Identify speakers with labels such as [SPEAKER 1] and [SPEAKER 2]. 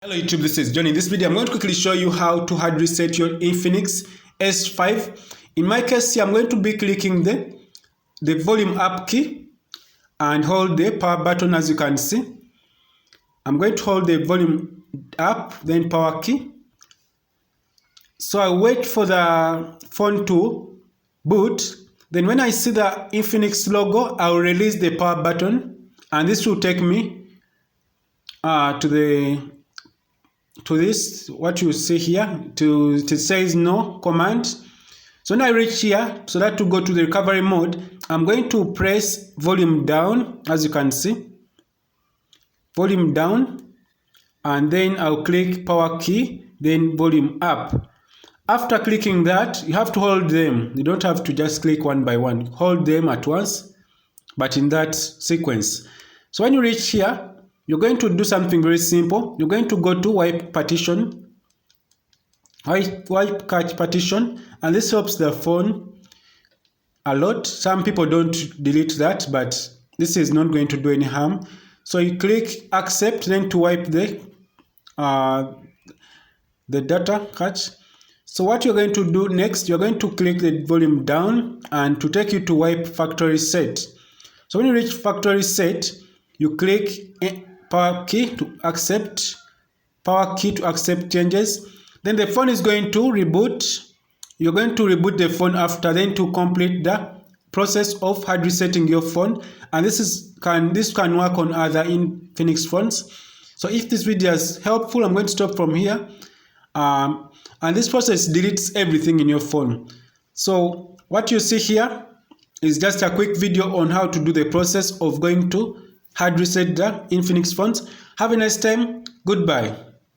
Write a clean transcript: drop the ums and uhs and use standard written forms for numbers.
[SPEAKER 1] Hello YouTube, this is Johnny. In this video, I'm going to quickly show you how to hard reset your Infinix S5. In my case here, I'm going to be clicking the volume up key and hold the power button. As you can see, I'm going to hold the volume up, then power key. So I wait for the phone to boot. Then when I see the Infinix logo, I'll release the power button, and this will take me to this, what you see here, to says no command. So when I reach here, so that to go to the recovery mode, I'm going to press volume down, as you can see, volume down, and then I'll click power key, then volume up. After clicking that, you have to hold them. You don't have to just click one by one. Hold them at once, but in that sequence. So when you reach here, you're going to do something very simple. You're going to go to wipe partition, wipe cache partition, and this helps the phone a lot. Some people don't delete that, but this is not going to do any harm. So you click accept, then to wipe the data cache. So what you're going to do next, you're going to click the volume down and to take you to wipe factory set. So when you reach factory set, you click power key to accept, power key to accept changes. Then the phone is going to reboot. You're going to reboot the phone after, then to complete the process of hard resetting your phone. And this can work on other Infinix phones. So if this video is helpful, I'm going to stop from here. And this process deletes everything in your phone. So what you see here is just a quick video on how to do the process of going to hard reset the Infinix phones. Have a nice time. Goodbye.